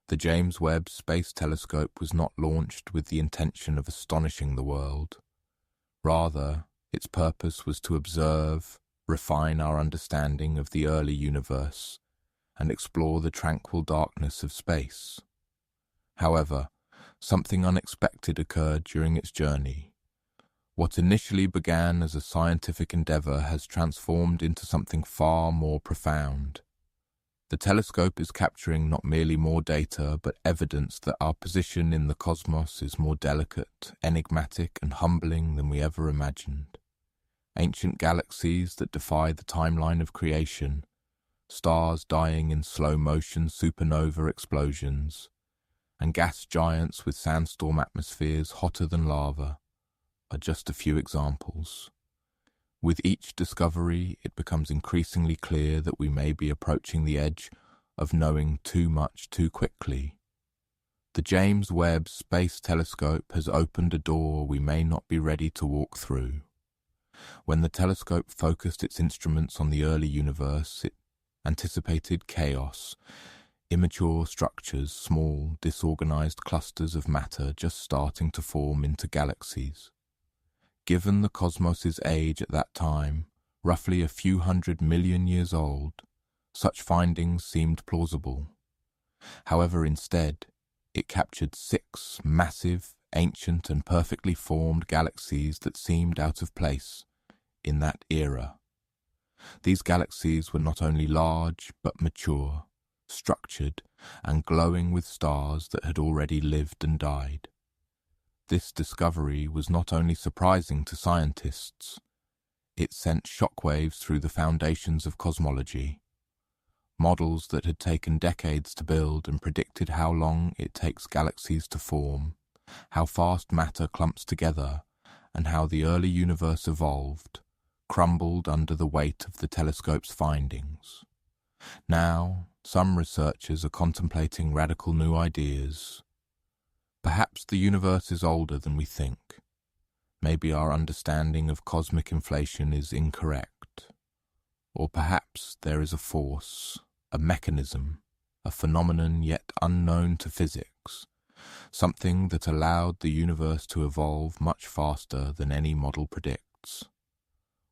The James Webb Space Telescope was not launched with the intention of astonishing the world. Rather, its purpose was to observe, refine our understanding of the early universe, and explore the tranquil darkness of space. However, something unexpected occurred during its journey. What initially began as a scientific endeavor has transformed into something far more profound. The telescope is capturing not merely more data, but evidence that our position in the cosmos is more delicate, enigmatic, and humbling than we ever imagined. Ancient galaxies that defy the timeline of creation, stars dying in slow-motion supernova explosions, and gas giants with sandstorm atmospheres hotter than lava are just a few examples. With each discovery, it becomes increasingly clear that we may be approaching the edge of knowing too much too quickly. The James Webb Space Telescope has opened a door we may not be ready to walk through. When the telescope focused its instruments on the early universe, it anticipated chaos, immature structures, small, disorganized clusters of matter just starting to form into galaxies. Given the cosmos's age at that time, roughly a few 100 million years old, such findings seemed plausible. However, instead, it captured 6 massive, ancient and perfectly formed galaxies that seemed out of place in that era. These galaxies were not only large, but mature, structured, and glowing with stars that had already lived and died. This discovery was not only surprising to scientists, it sent shockwaves through the foundations of cosmology. Models that had taken decades to build and predicted how long it takes galaxies to form, how fast matter clumps together, and how the early universe evolved, crumbled under the weight of the telescope's findings. Now, some researchers are contemplating radical new ideas. Perhaps the universe is older than we think. Maybe our understanding of cosmic inflation is incorrect. Or perhaps there is a force, a mechanism, a phenomenon yet unknown to physics, something that allowed the universe to evolve much faster than any model predicts.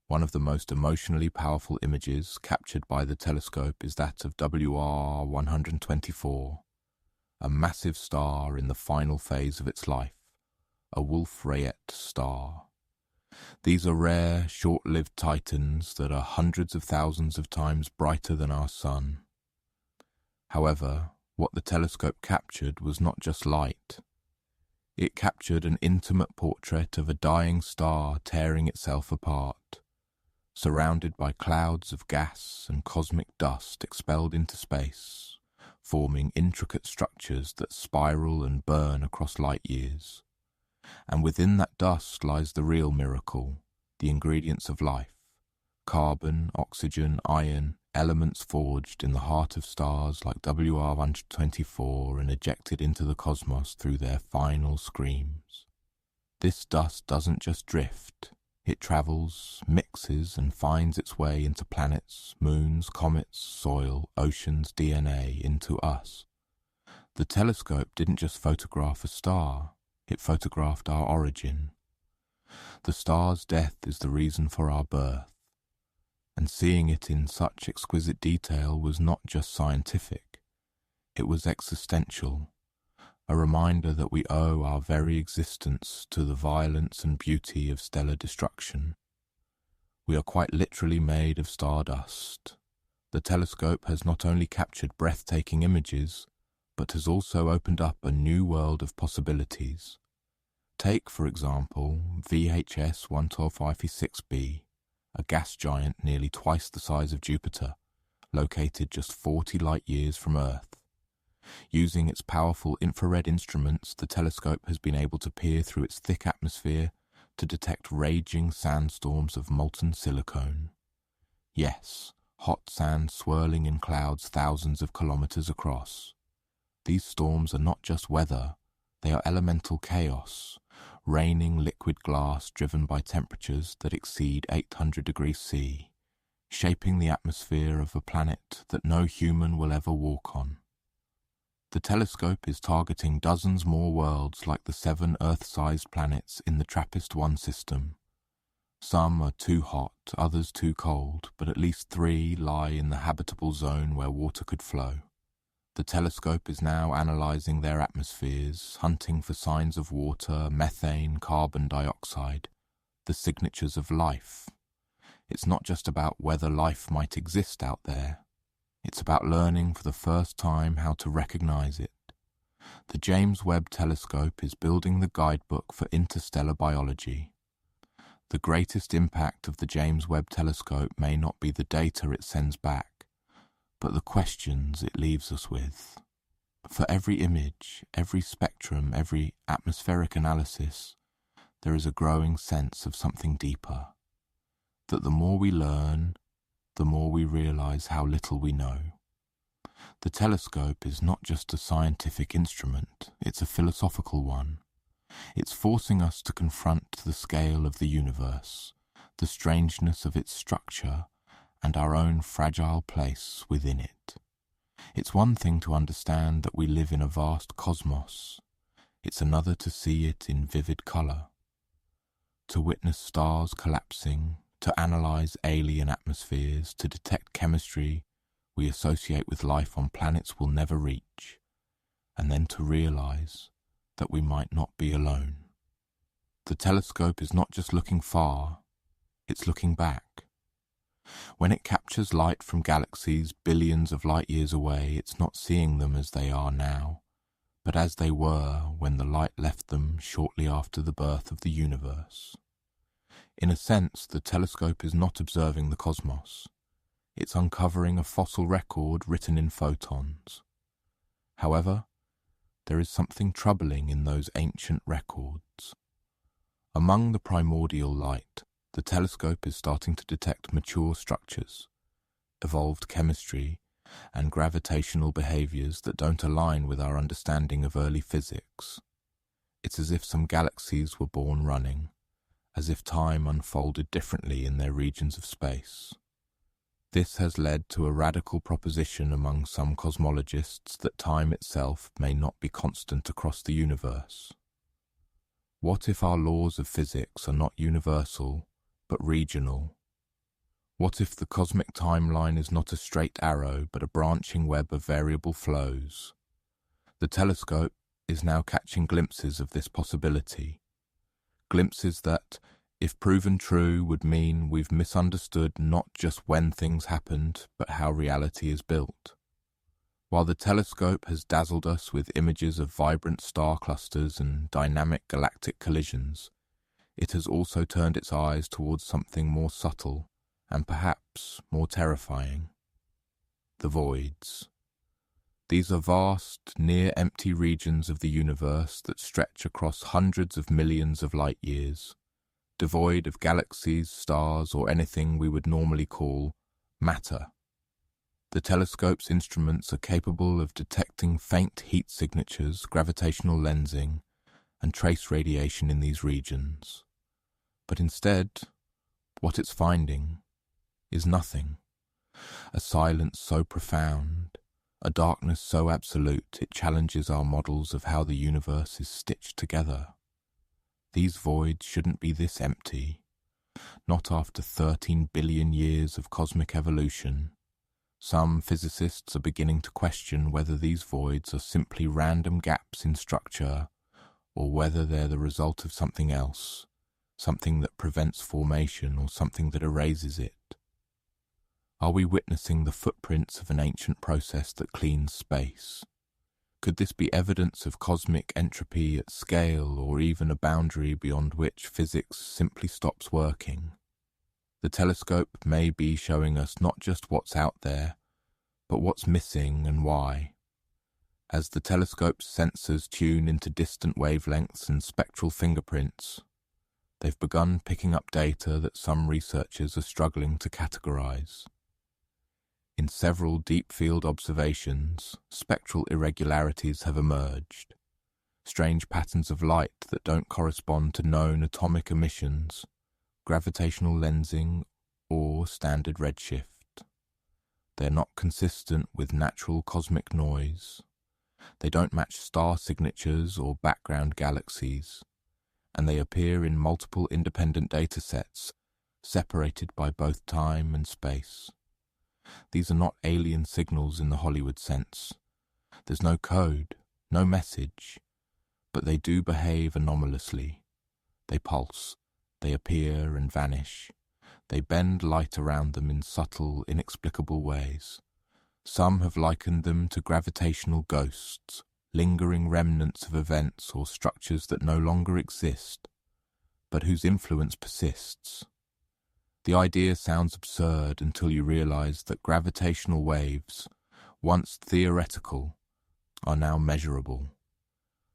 One of the most emotionally powerful images captured by the telescope is that of WR 124, a massive star in the final phase of its life, a Wolf-Rayet star. These are rare, short-lived titans that are hundreds of thousands of times brighter than our sun. However, what the telescope captured was not just light. It captured an intimate portrait of a dying star tearing itself apart, surrounded by clouds of gas and cosmic dust expelled into space, forming intricate structures that spiral and burn across light years. And within that dust lies the real miracle, the ingredients of life: carbon, oxygen, iron, elements forged in the heart of stars like WR 124 and ejected into the cosmos through their final screams. This dust doesn't just drift. It travels, mixes, and finds its way into planets, moons, comets, soil, oceans, DNA, into us. The telescope didn't just photograph a star, it photographed our origin. The star's death is the reason for our birth, and seeing it in such exquisite detail was not just scientific, it was existential. A reminder that we owe our very existence to the violence and beauty of stellar destruction. We are quite literally made of stardust. The telescope has not only captured breathtaking images, but has also opened up a new world of possibilities. Take, for example, VHS 125E6b, a gas giant nearly twice the size of Jupiter, located just 40 light-years from Earth. Using its powerful infrared instruments, the telescope has been able to peer through its thick atmosphere to detect raging sandstorms of molten silicon. Yes, hot sand swirling in clouds thousands of kilometers across. These storms are not just weather, they are elemental chaos, raining liquid glass driven by temperatures that exceed 800 degrees C, shaping the atmosphere of a planet that no human will ever walk on. The telescope is targeting dozens more worlds like the 7 Earth-sized planets in the TRAPPIST-1 system. Some are too hot, others too cold, but at least 3 lie in the habitable zone where water could flow. The telescope is now analysing their atmospheres, hunting for signs of water, methane, carbon dioxide, the signatures of life. It's not just about whether life might exist out there. It's about learning for the first time how to recognise it. The James Webb Telescope is building the guidebook for interstellar biology. The greatest impact of the James Webb Telescope may not be the data it sends back, but the questions it leaves us with. For every image, every spectrum, every atmospheric analysis, there is a growing sense of something deeper. That the more we learn, the more we realise how little we know. The telescope is not just a scientific instrument, it's a philosophical one. It's forcing us to confront the scale of the universe, the strangeness of its structure, and our own fragile place within it. It's one thing to understand that we live in a vast cosmos. It's another to see it in vivid colour. To witness stars collapsing, to analyse alien atmospheres, to detect chemistry we associate with life on planets we'll never reach, and then to realise that we might not be alone. The telescope is not just looking far, it's looking back. When it captures light from galaxies billions of light years away, it's not seeing them as they are now, but as they were when the light left them shortly after the birth of the universe. In a sense, the telescope is not observing the cosmos. It's uncovering a fossil record written in photons. However, there is something troubling in those ancient records. Among the primordial light, the telescope is starting to detect mature structures, evolved chemistry, and gravitational behaviours that don't align with our understanding of early physics. It's as if some galaxies were born running, as if time unfolded differently in their regions of space. This has led to a radical proposition among some cosmologists that time itself may not be constant across the universe. What if our laws of physics are not universal, but regional? What if the cosmic timeline is not a straight arrow, but a branching web of variable flows? The telescope is now catching glimpses of this possibility. Glimpses that, if proven true, would mean we've misunderstood not just when things happened, but how reality is built. While the telescope has dazzled us with images of vibrant star clusters and dynamic galactic collisions, it has also turned its eyes towards something more subtle and perhaps more terrifying: the voids. These are vast, near-empty regions of the universe that stretch across hundreds of millions of light years, devoid of galaxies, stars, or anything we would normally call matter. The telescope's instruments are capable of detecting faint heat signatures, gravitational lensing, and trace radiation in these regions. But instead, what it's finding is nothing. A silence so profound, a darkness so absolute, it challenges our models of how the universe is stitched together. These voids shouldn't be this empty, not after 13 billion years of cosmic evolution. Some physicists are beginning to question whether these voids are simply random gaps in structure, or whether they're the result of something else, something that prevents formation or something that erases it. Are we witnessing the footprints of an ancient process that cleans space? Could this be evidence of cosmic entropy at scale, or even a boundary beyond which physics simply stops working? The telescope may be showing us not just what's out there, but what's missing and why. As the telescope's sensors tune into distant wavelengths and spectral fingerprints, they've begun picking up data that some researchers are struggling to categorize. In several deep-field observations, spectral irregularities have emerged, strange patterns of light that don't correspond to known atomic emissions, gravitational lensing, or standard redshift. They're not consistent with natural cosmic noise. They don't match star signatures or background galaxies, and they appear in multiple independent datasets, separated by both time and space. These are not alien signals in the Hollywood sense. There's no code, no message, but they do behave anomalously. They pulse, they appear and vanish. They bend light around them in subtle, inexplicable ways. Some have likened them to gravitational ghosts, lingering remnants of events or structures that no longer exist, but whose influence persists. The idea sounds absurd until you realize that gravitational waves, once theoretical, are now measurable.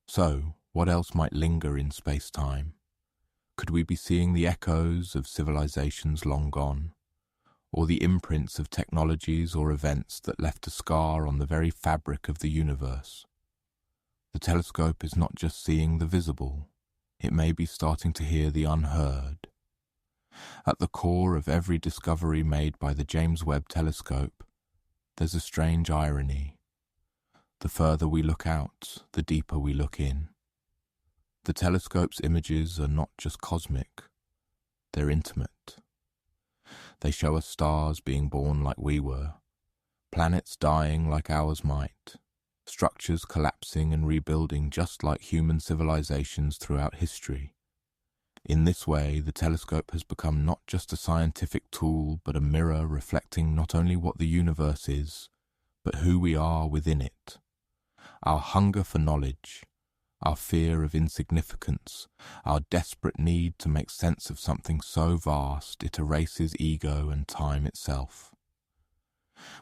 So, what else might linger in space-time? Could we be seeing the echoes of civilizations long gone, or the imprints of technologies or events that left a scar on the very fabric of the universe? The telescope is not just seeing the visible, it may be starting to hear the unheard. At the core of every discovery made by the James Webb Telescope, there's a strange irony. The further we look out, the deeper we look in. The telescope's images are not just cosmic, they're intimate. They show us stars being born like we were, planets dying like ours might, structures collapsing and rebuilding just like human civilizations throughout history. In this way, the telescope has become not just a scientific tool, but a mirror reflecting not only what the universe is, but who we are within it. Our hunger for knowledge, our fear of insignificance, our desperate need to make sense of something so vast it erases ego and time itself.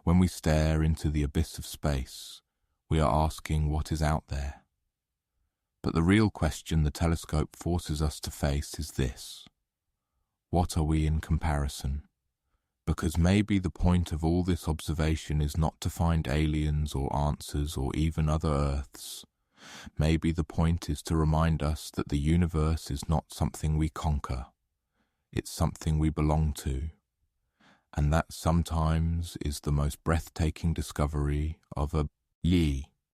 When we stare into the abyss of space, we are asking what is out there. But the real question the telescope forces us to face is this: what are we in comparison? Because maybe the point of all this observation is not to find aliens or answers or even other Earths. Maybe the point is to remind us that the universe is not something we conquer. It's something we belong to. And that sometimes is the most breathtaking discovery of a ye.